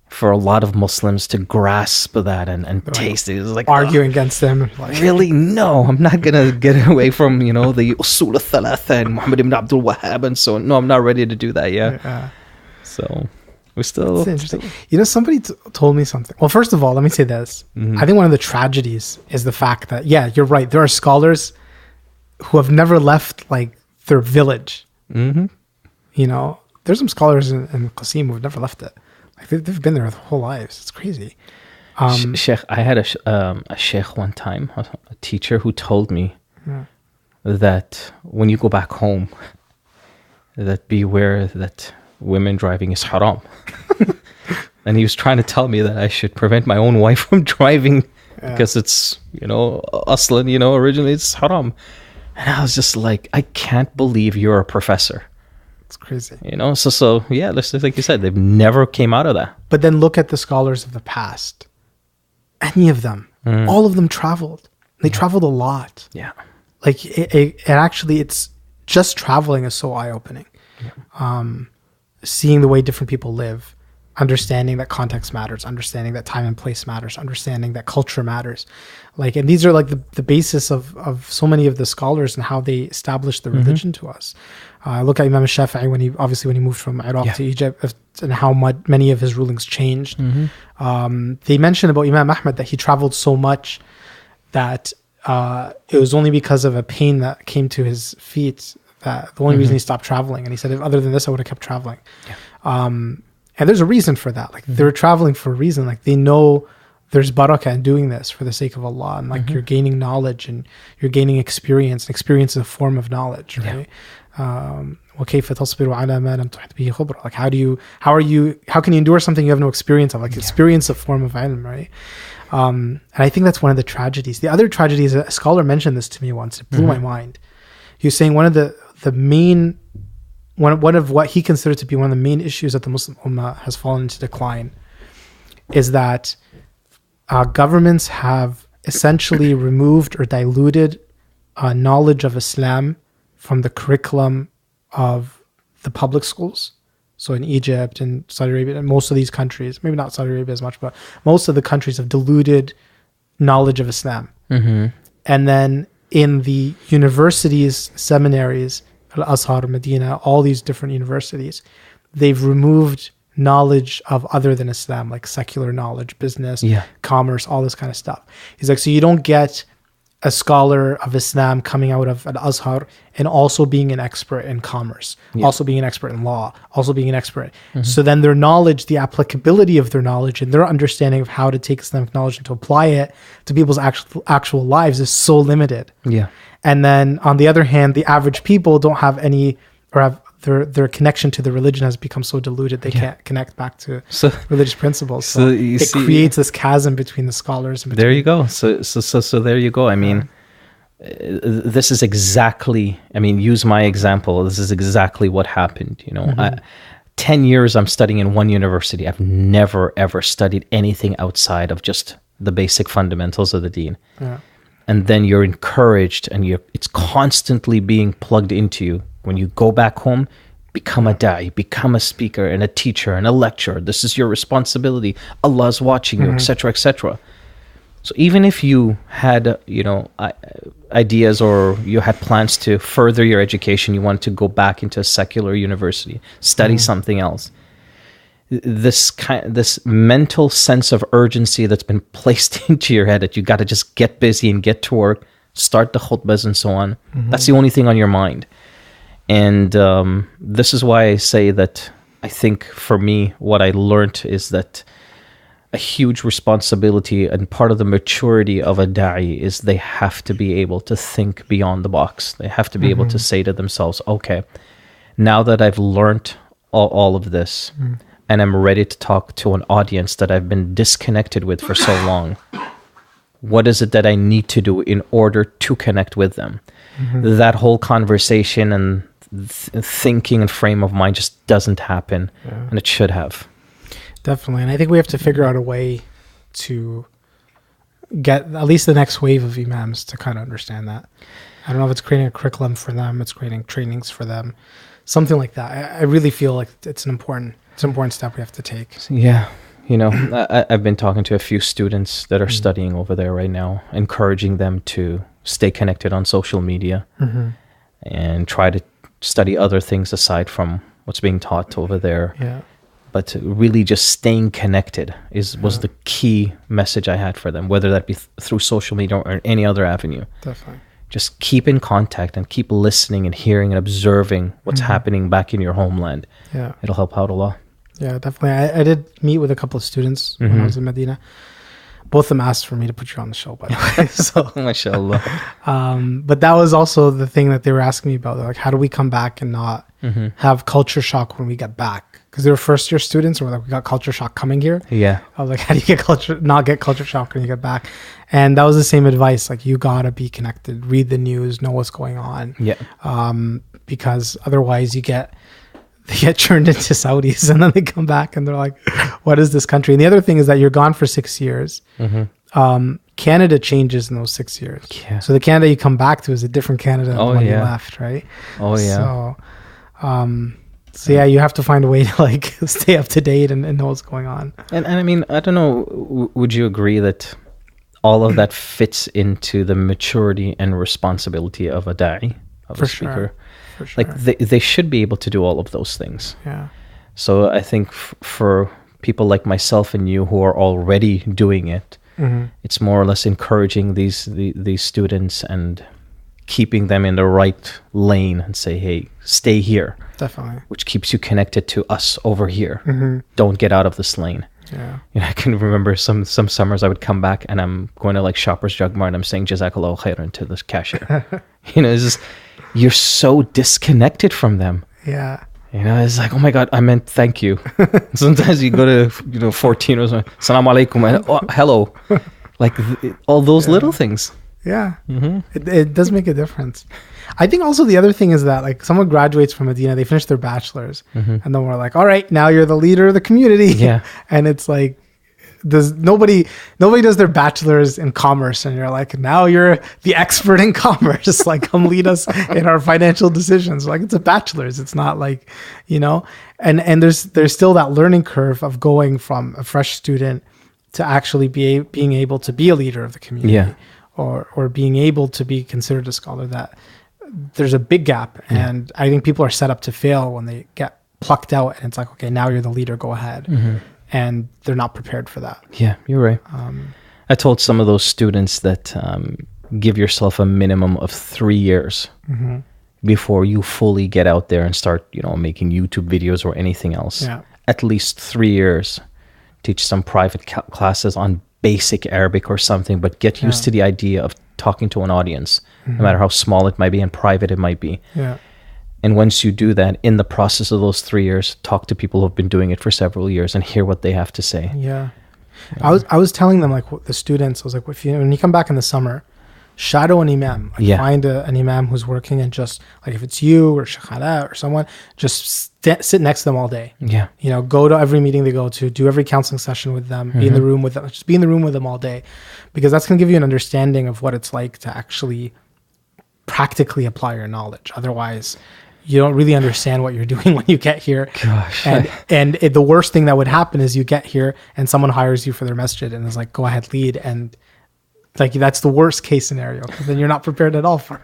for a lot of Muslims to grasp that and taste it. It's like, Arguing against them. Like, really? No, I'm not going to get away from, you know, the Usul al-Thalatha and Muhammad ibn Abdul Wahhab and so on. No, I'm not ready to do that, yeah. So we're still... It's interesting. You know, somebody told me something. Well, first of all, let me say this. I think one of the tragedies is the fact that, yeah, you're right. There are scholars who have never left, like, their village. You know, there's some scholars in Qasim who have never left it. Like, they've been there their whole lives. It's crazy. Sheikh, I had a sheikh one time, a teacher who told me that when you go back home, that beware that women driving is haram. And he was trying to tell me that I should prevent my own wife from driving because it's, you know, aslan, you know, originally it's haram. And I was just like, I can't believe you're a professor. It's crazy. You know, so yeah, just like you said, they've never came out of that. But then look at the scholars of the past. Any of them, all of them traveled. They traveled a lot. Yeah. Like it actually, it's just traveling is so eye-opening. Seeing the way different people live, understanding that context matters, understanding that time and place matters, understanding that culture matters. Like, and these are like the basis of so many of the scholars and how they established the religion to us. Look at Imam Shafi'i when he moved from Iraq to Egypt, and how many of his rulings changed. They mentioned about Imam Ahmad that he traveled so much that it was only because of a pain that came to his feet that the only reason he stopped traveling. And he said, if other than this, I would have kept traveling. And there's a reason for that. Like, they're traveling for a reason. Like, they know there's barakah in doing this for the sake of Allah. And like, you're gaining knowledge and you're gaining experience. And experience is a form of knowledge, right? وَكَيْفَ تَصْبِرُ عَلَى مَا لَمْ تُحِطْ بِهِ خُبْرًا. Like, how can you endure something you have no experience of? Like, experience a form of ilm, right? And I think that's one of the tragedies. The other tragedy is, a scholar mentioned this to me once. It blew my mind. He was saying one of what he considered to be one of the main issues that the Muslim Ummah has fallen into decline is that governments have essentially removed or diluted knowledge of Islam from the curriculum of the public schools. So in Egypt and Saudi Arabia and most of these countries, maybe not Saudi Arabia as much, but most of the countries have diluted knowledge of Islam. And then in the universities, seminaries, Al-Azhar, Medina, all these different universities, they've removed knowledge of other than Islam, like secular knowledge, business, commerce, all this kind of stuff. He's like, so you don't get a scholar of Islam coming out of Al-Azhar and also being an expert in commerce, also being an expert in law, also being an expert. So then their knowledge, the applicability of their knowledge and their understanding of how to take Islamic knowledge and to apply it to people's actual lives is so limited. And then on the other hand, the average people don't have any, or have their connection to the religion has become so diluted they can't connect back to religious principles. So it creates this chasm between the scholars. And there you go. So there you go. I mean, this is exactly, I mean, use my example. This is exactly what happened. You know, 10 years I'm studying in one university. I've never, ever studied anything outside of just the basic fundamentals of the deen. And then you're encouraged and it's constantly being plugged into you. When you go back home, become a da'i, become a speaker and a teacher and a lecturer. This is your responsibility. Allah's watching you, etc., etc. So even if you had, you know, ideas or you had plans to further your education, you wanted to go back into a secular university, study something else. this mental sense of urgency that's been placed into your head that you got to just get busy and get to work, start the khutbahs and so on. That's the only thing on your mind. And this is why I say that I think for me, what I learned is that a huge responsibility and part of the maturity of a da'i is they have to be able to think beyond the box. They have to be able to say to themselves, okay, now that I've learned all of this, and I'm ready to talk to an audience that I've been disconnected with for so long, what is it that I need to do in order to connect with them? That whole conversation and thinking and frame of mind just doesn't happen, and it should have. Definitely. And I think we have to figure out a way to get at least the next wave of imams to kind of understand that. I don't know if it's creating a curriculum for them, it's creating trainings for them, something like that. I really feel like it's an important step we have to take. Yeah. You know, I've been talking to a few students that are studying over there right now, encouraging them to stay connected on social media and try to study other things aside from what's being taught over there. Yeah. But really just staying connected was the key message I had for them, whether that be through social media or any other avenue. Definitely. Just keep in contact and keep listening and hearing and observing what's happening back in your homeland. Yeah. It'll help out a lot. Yeah, definitely. I did meet with a couple of students when I was in Medina. Both of them asked for me to put you on the show, by the way. So, MashaAllah. But that was also the thing that they were asking me about. They're like, how do we come back and not have culture shock when we get back? Because they were first year students, and we're like, we got culture shock coming here. Yeah. I was like, how do you not get culture shock when you get back? And that was the same advice. Like, you gotta be connected, read the news, know what's going on. Yeah. Because otherwise they get churned into Saudis, and then they come back and they're like, what is this country? And the other thing is that you're gone for 6 years. Canada changes in those 6 years. Yeah. So the Canada you come back to is a different Canada than when you left, right? Oh, yeah. So yeah, you have to find a way to like stay up to date and know what's going on. And I mean, I don't know, would you agree that all of that fits into the maturity and responsibility of a da'i, of a speaker? For sure. Like they should be able to do all of those things. Yeah. So I think for people like myself and you who are already doing it, it's more or less encouraging these students and keeping them in the right lane and say, hey, stay here. Definitely. Which keeps you connected to us over here. Don't get out of this lane. Yeah. You know, I can remember some summers I would come back and I'm going to like Shoppers Drug Mart and I'm saying Jazakallahu khairan to the cashier. You know, it's just, you're so disconnected from them. Yeah. You know, it's like, oh my God, I meant thank you. Sometimes you go to, 14 or something, Assalamu alaikum, and oh, hello. Like all those little things. Yeah. It does make a difference. I think also the other thing is that like someone graduates from Medina, they finish their bachelor's and then we're like, all right, now you're the leader of the community. Yeah. And it's like, nobody does their bachelor's in commerce and you're like, now you're the expert in commerce. Like, come lead us in our financial decisions. Like, it's a bachelor's. It's not like, you know, and there's still that learning curve of going from a fresh student to actually being able to be a leader of the community. Yeah. Or being able to be considered a scholar. That there's a big gap. And I think people are set up to fail when they get plucked out and it's like, okay, now you're the leader, go ahead. And they're not prepared for that. Yeah, you're right. I told some of those students that give yourself a minimum of 3 years before you fully get out there and start, you know, making YouTube videos or anything else. Yeah. At least 3 years. Teach some private classes on basic Arabic or something, but get used to the idea of talking to an audience, no matter how small it might be and private it might be. Yeah. And once you do that, in the process of those 3 years, talk to people who have been doing it for several years and hear what they have to say. Yeah. I was telling them, like, the students, I was like, when you come back in the summer, shadow an imam. Like, find an imam who's working and just, like, if it's you or Shakhala or someone, just sit next to them all day. Yeah. You know, go to every meeting they go to, do every counseling session with them, be in the room with them, just be in the room with them all day. Because that's going to give you an understanding of what it's like to actually practically apply your knowledge. Otherwise, you don't really understand what you're doing when you get here. Gosh. And the worst thing that would happen is you get here and someone hires you for their masjid and is like, go ahead, lead. And like, that's the worst case scenario, because then you're not prepared at all for it.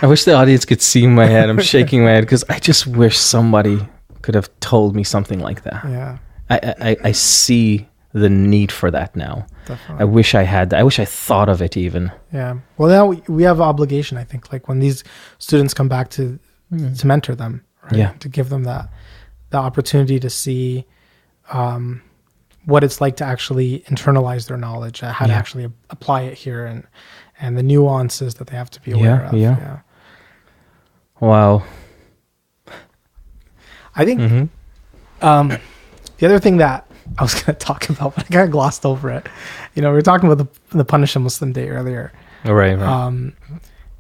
I wish the audience could see my head. I'm shaking my head because I just wish somebody could have told me something like that. Yeah. I see the need for that now. Definitely. I wish I thought of it even. Yeah. Well, now we have an obligation, I think, like when these students come back to mentor them, right? Yeah. To give them the opportunity to see what it's like to actually internalize their knowledge, how to actually apply it here, and the nuances that they have to be aware of. Yeah. Wow. I think the other thing that I was going to talk about, but I kind of glossed over it. We were talking about the Punish a Muslim Day earlier. Right.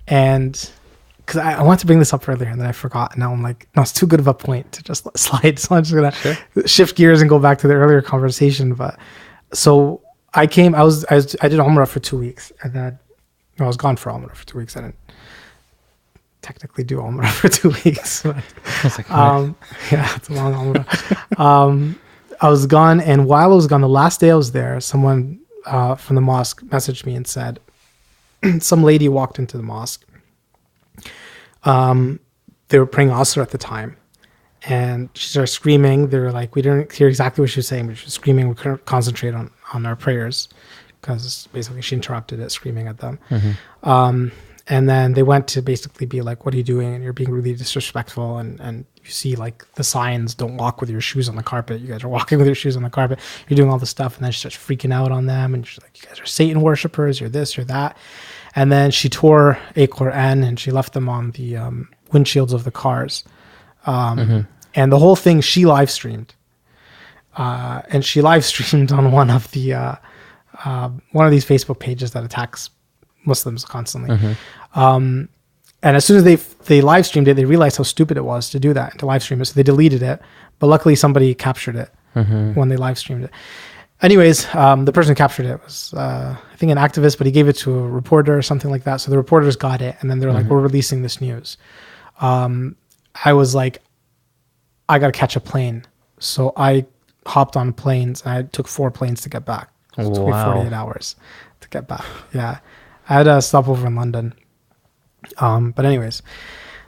And because I wanted to bring this up earlier and then I forgot. And now I'm like, no, it's too good of a point to just slide. So I'm just going to shift gears and go back to the earlier conversation. But so I did Umrah for 2 weeks, and then I was gone for Umrah for 2 weeks. I didn't technically do Umrah for 2 weeks. But, it's like, yeah, it's a long Umrah. I was gone, and while I was gone, the last day I was there, someone from the mosque messaged me and said, some lady walked into the mosque. They were praying Asr at the time, and she started screaming. They were like, we didn't hear exactly what she was saying, but she was screaming. We couldn't concentrate on our prayers because basically she interrupted it, screaming at them. And then they went to basically be like, what are you doing? And you're being really disrespectful. And you see like the signs, don't walk with your shoes on the carpet. You guys are walking with your shoes on the carpet. You're doing all this stuff. And then she starts freaking out on them. And she's like, you guys are Satan worshipers. You're this, you're that. And then she tore a Qur'an and she left them on the windshields of the cars. And the whole thing, she live streamed. And she live streamed on one of these Facebook pages that attacks Muslims constantly. And as soon as they live streamed it, they realized how stupid it was to do that, to live stream it. So they deleted it. But luckily somebody captured it when they live streamed it. Anyways, the person who captured it was, I think, an activist, but he gave it to a reporter or something like that. So the reporters got it. And then they're like, we're releasing this news. I was like, I got to catch a plane. So I hopped on planes and I took 4 planes to get back. So it took me 48 hours to get back. Yeah. I had a stopover in London. But anyways,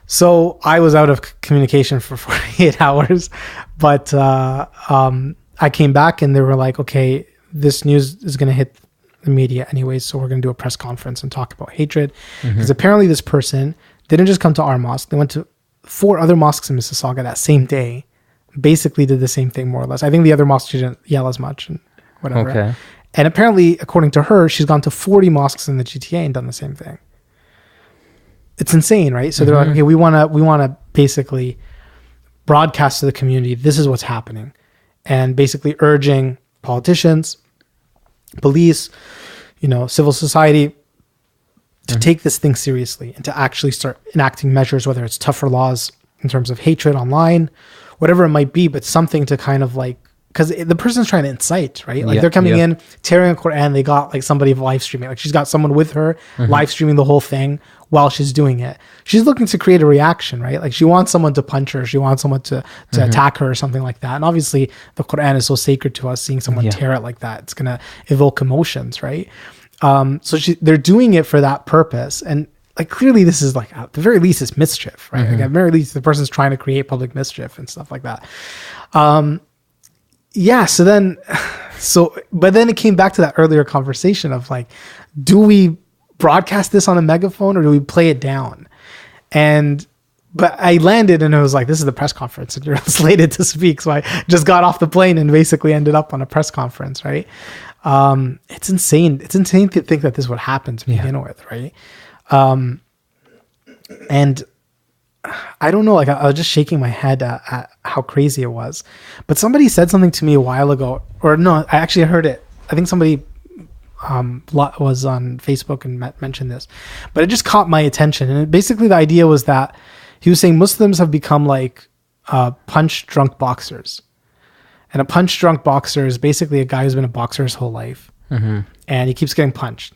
so I was out of communication for 48 hours, but I came back and they were like, okay, this news is going to hit the media anyways, so we're going to do a press conference and talk about hatred. Because apparently this person didn't just come to our mosque. They went to 4 other mosques in Mississauga that same day, basically did the same thing more or less. I think the other mosques didn't yell as much and whatever. Okay. And apparently, according to her, she's gone to 40 mosques in the GTA and done the same thing. It's insane, right? So they're like, okay, we want to basically broadcast to the community, this is what's happening. And basically urging politicians, police, civil society to take this thing seriously and to actually start enacting measures, whether it's tougher laws in terms of hatred online, whatever it might be, but something to kind of like, because the person's trying to incite, right? Like they're coming in, tearing a Qur'an. They got like somebody live streaming. Like she's got someone with her live streaming the whole thing while she's doing it. She's looking to create a reaction, right? Like she wants someone to punch her. She wants someone to attack her or something like that. And obviously the Qur'an is so sacred to us. Seeing someone tear it like that, it's going to evoke emotions, right? So they're doing it for that purpose. And like clearly this is like, at the very least, it's mischief, right? Like at the very least, the person's trying to create public mischief and stuff like that. Yeah. But then it came back to that earlier conversation of like, do we broadcast this on a megaphone or do we play it down? But I landed and it was like, this is the press conference and you're slated to speak. So I just got off the plane and basically ended up on a press conference. Right. It's insane. It's insane to think that this would happen to begin with. Right. And I don't know, like I was just shaking my head at how crazy it was. But somebody said something to me a while ago, or no, I actually heard it. I think somebody was on Facebook and mentioned this, but it just caught my attention. And basically the idea was that he was saying Muslims have become like punch drunk boxers. And a punch drunk boxer is basically a guy who's been a boxer his whole life. And he keeps getting punched.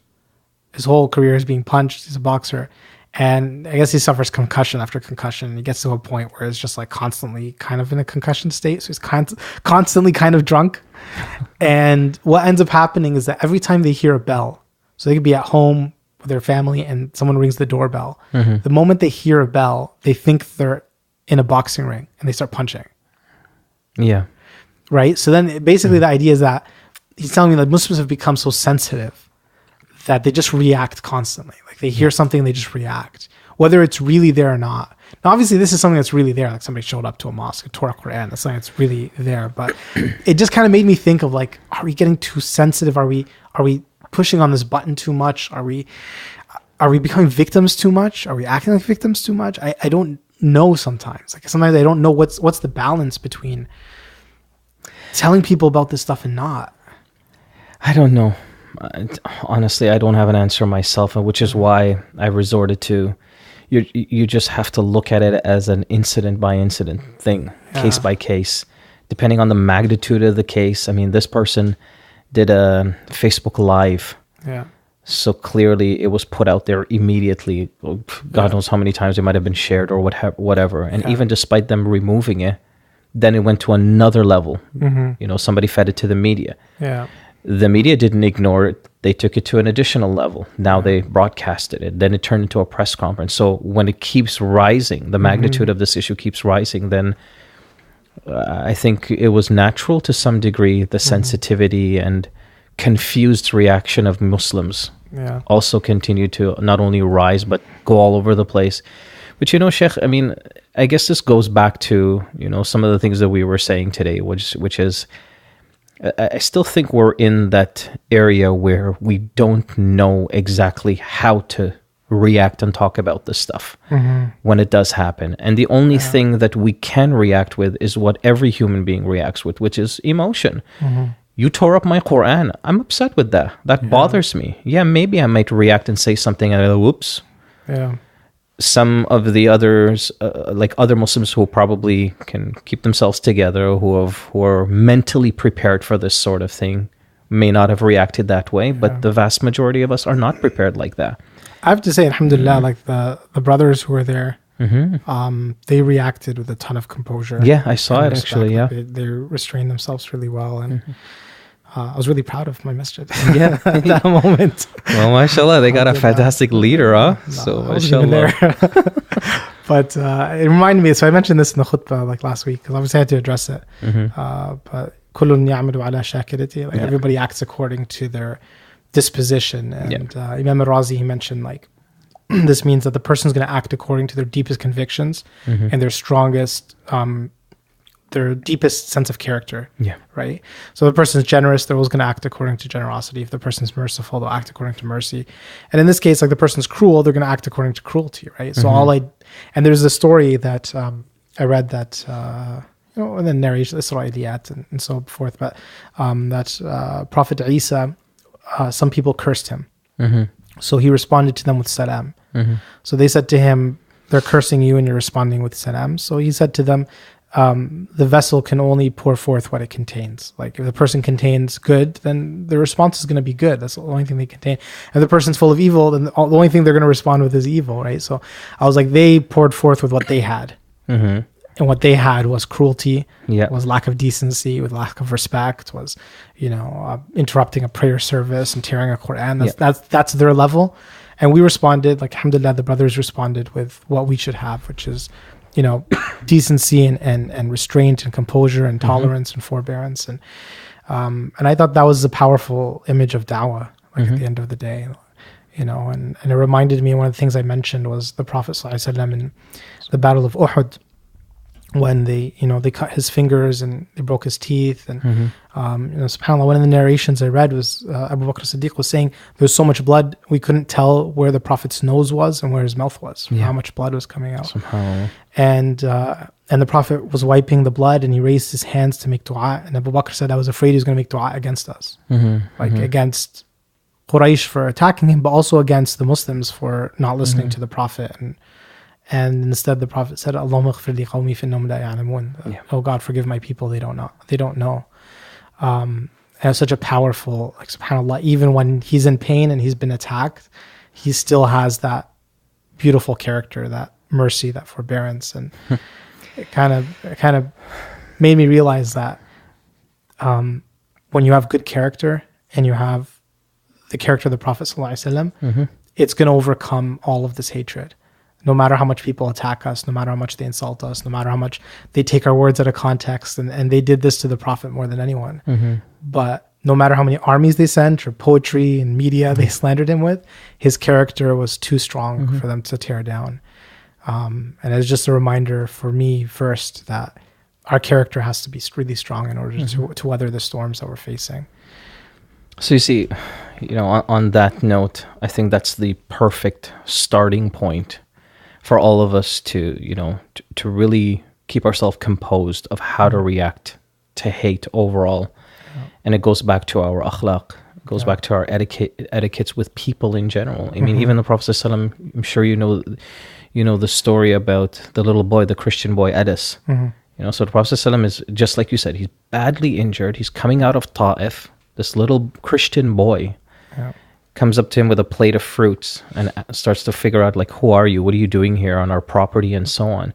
His whole career is being punched. He's a boxer. And I guess he suffers concussion after concussion. And he gets to a point where it's just like constantly kind of in a concussion state. So he's constantly kind of drunk. And what ends up happening is that every time they hear a bell, so they could be at home with their family and someone rings the doorbell. The moment they hear a bell, they think they're in a boxing ring and they start punching. Yeah. right? So then basically the idea is that he's telling me that Muslims have become so sensitive that they just react constantly. Like they hear something, they just react, whether it's really there or not. Now, obviously, this is something that's really there. Like somebody showed up to a mosque, a Torah Qur'an. That's something that's really there. But it just kind of made me think of like, are we getting too sensitive? Are we pushing on this button too much? Are we becoming victims too much? Are we acting like victims too much? I don't know sometimes. Like sometimes I don't know what's the balance between telling people about this stuff and not. I don't know. Honestly, I don't have an answer myself, which is why I resorted to you just have to look at it as an incident by incident thing, case by case, depending on the magnitude of the case. I mean, this person did a Facebook Live. Yeah. So clearly it was put out there immediately. God knows how many times it might have been shared or whatever. And even despite them removing it, then it went to another level. Somebody fed it to the media. Yeah. The media didn't ignore it. They took it to an additional level. Now they broadcasted it. Then it turned into a press conference. So when it keeps rising, the magnitude of this issue keeps rising, then I think it was natural to some degree, the sensitivity and confused reaction of Muslims also continued to not only rise, but go all over the place. But Sheikh, I mean, I guess this goes back to, some of the things that we were saying today, which is, I still think we're in that area where we don't know exactly how to react and talk about this stuff when it does happen. And the only thing that we can react with is what every human being reacts with, which is emotion. You tore up my Qur'an. I'm upset with that. That bothers me. Yeah, maybe I might react and say something and I'll, whoops. Yeah. Some of the others, like other Muslims who probably can keep themselves together, who are mentally prepared for this sort of thing, may not have reacted that way. But the vast majority of us are not prepared like that. I have to say, alhamdulillah, like the brothers who were there, they reacted with a ton of composure. Yeah, I saw it actually. Yeah, they restrained themselves really well, and I was really proud of my masjid. Yeah, at that moment. Well, mashallah, they got a fantastic leader, huh? No, So I wasn't even mashallah. But it reminded me. So I mentioned this in the khutbah like last week because obviously I had to address it. But kullun ya'malu ala shakirati. Like everybody acts according to their disposition. And Imam al-Razi, he mentioned like this means that the person is going to act according to their deepest convictions and their strongest, their deepest sense of character. Yeah. Right. So if the person is generous, they're always going to act according to generosity. If the person is merciful, they'll act according to mercy. And in this case, like the person's cruel, they're going to act according to cruelty. Right. So and there's a story that I read that, and then narration, Israeliyat and so forth, but that Prophet Isa, some people cursed him. So he responded to them with salam. So they said to him, they're cursing you and you're responding with salam. So he said to them, the vessel can only pour forth what it contains. Like if the person contains good, then the response is going to be good. That's the only thing they contain. If the person's full of evil, then the only thing they're going to respond with is evil, right? So I was like, they poured forth with what they had. And what they had was cruelty, was lack of decency, with lack of respect, was, interrupting a prayer service and tearing a Qur'an. That's their level. And we responded, like, alhamdulillah, the brothers responded with what we should have, which is, decency and restraint and composure and tolerance and forbearance. And I thought that was a powerful image of da'wah, like at the end of the day, and it reminded me, one of the things I mentioned was the Prophet ﷺ in the Battle of Uhud, when they cut his fingers and they broke his teeth. And, subhanAllah, one of the narrations I read was Abu Bakr Siddiq was saying there's so much blood, we couldn't tell where the Prophet's nose was and where his mouth was, how much blood was coming out. And the Prophet was wiping the blood and he raised his hands to make dua. And Abu Bakr said, I was afraid he was going to make dua against us, against Quraysh for attacking him, but also against the Muslims for not listening to the Prophet. And instead the Prophet said, Allahumma ighfir li qawmi fa innahum la ya'lamun. Oh God, forgive my people, they don't know. And it's such a powerful, like, subhanAllah, even when he's in pain and he's been attacked, he still has that beautiful character, that mercy, that forbearance. And it kind of made me realize that when you have good character and you have the character of the Prophet ﷺ, it's going to overcome all of this hatred. no matter how much people attack us, no matter how much they insult us, no matter how much they take our words out of context, and they did this to the Prophet more than anyone. But no matter how many armies they sent or poetry and media they slandered him with, his character was too strong for them to tear down. And it's just a reminder for me first that our character has to be really strong in order to weather the storms that we're facing. So you see, on that note, I think that's the perfect starting point for all of us to really keep ourselves composed of how to react to hate overall. And it goes back to our akhlaq. It goes back to our etiquettes with people in general. I mean, even the Prophet ﷺ, I'm sure you know the story about the little boy, the Christian boy, Edis. So the Prophet ﷺ is, just like you said, he's badly injured. He's coming out of Ta'if. This little Christian boy comes up to him with a plate of fruits and starts to figure out, like, who are you? What are you doing here on our property? And so on.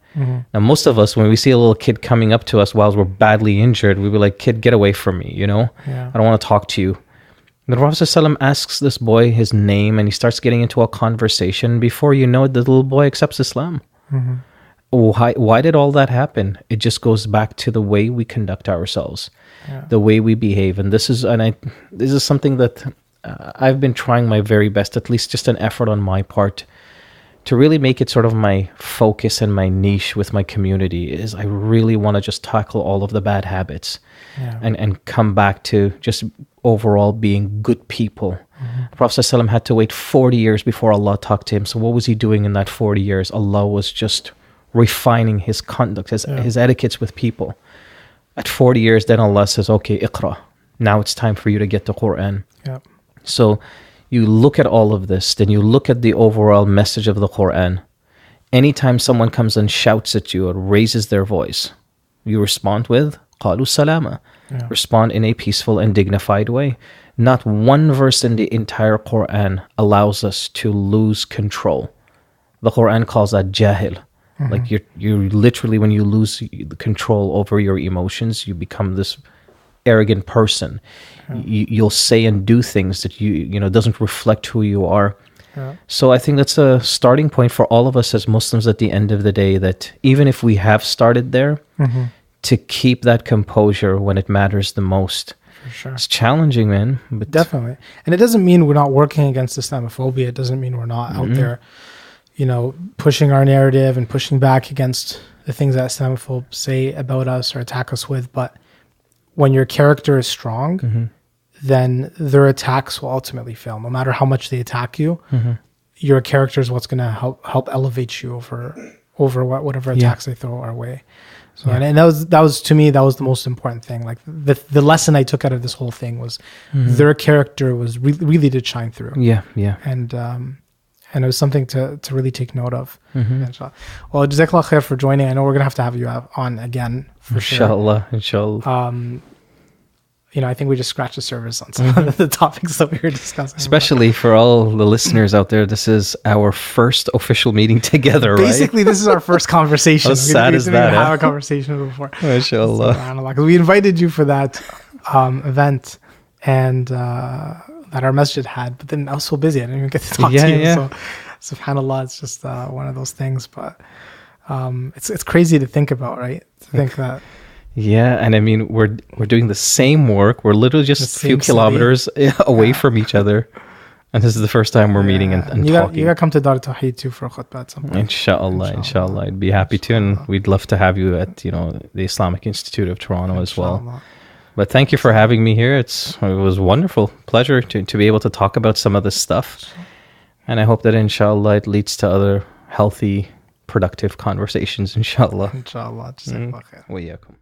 Now, most of us, when we see a little kid coming up to us while we're badly injured, we be like, kid, get away from me, I don't want to talk to you. The Prophet ﷺ asks this boy his name, and he starts getting into a conversation. Before you know it, the little boy accepts Islam. Why did all that happen? It just goes back to the way we conduct ourselves, the way we behave. And this is something that I've been trying my very best, at least just an effort on my part, to really make it sort of my focus and my niche with my community. Is I really want to just tackle all of the bad habits and come back to just overall being good people. The Prophet ﷺ had to wait 40 years before Allah talked to him. So what was he doing in that 40 years? Allah was just refining his conduct, his etiquettes with people. At 40 years, then Allah says, okay, iqra. Now it's time for you to get the Qur'an. So you look at all of this, then you look at the overall message of the Qur'an. Anytime someone comes and shouts at you or raises their voice, you respond with qalu salama. Respond in a peaceful and dignified way. Not one verse in the entire Qur'an allows us to lose control. The Qur'an calls that jahil. Like you're literally, when you lose the control over your emotions, you become this arrogant person. You'll say and do things that doesn't reflect who you are. So I think that's a starting point for all of us as Muslims at the end of the day, that even if we have started there, to keep that composure when it matters the most. For sure. It's challenging, man. But definitely. And it doesn't mean we're not working against Islamophobia. It doesn't mean we're not out there, pushing our narrative and pushing back against the things that Islamophobes say about us or attack us with. But when your character is strong, then their attacks will ultimately fail. No matter how much they attack you, your character is what's going to help elevate you over whatever attacks they throw our way. So, and that was to me, that was the most important thing. Like the lesson I took out of this whole thing was their character was really did shine through. And it was something to really take note of. Well, Jazakallah khair for joining. I know we're going to have you on again for Inshallah. I think we just scratched the surface on some of the topics that we were discussing. Especially for all the listeners out there, this is our first official meeting together, right? Basically, this is our first conversation. How sad is that? We didn't have a conversation before. MashaAllah. Because we invited you for that event and that our masjid had, but then I was so busy, I didn't even get to talk to you. So, subhanAllah, it's just one of those things. But it's crazy to think about, right? To think that. Yeah, and I mean, we're doing the same work. We're literally just a few kilometers away from each other. And this is the first time we're meeting and talking. You got to come to Dar Tawheed too for a khutbah at some point. Inshallah. I'd be happy to. And we'd love to have you at, the Islamic Institute of Toronto as well. But thank you for having me here. It was wonderful. Pleasure to be able to talk about some of this stuff. And I hope that inshallah it leads to other healthy, productive conversations, inshallah. Inshallah. Wa iyaakum.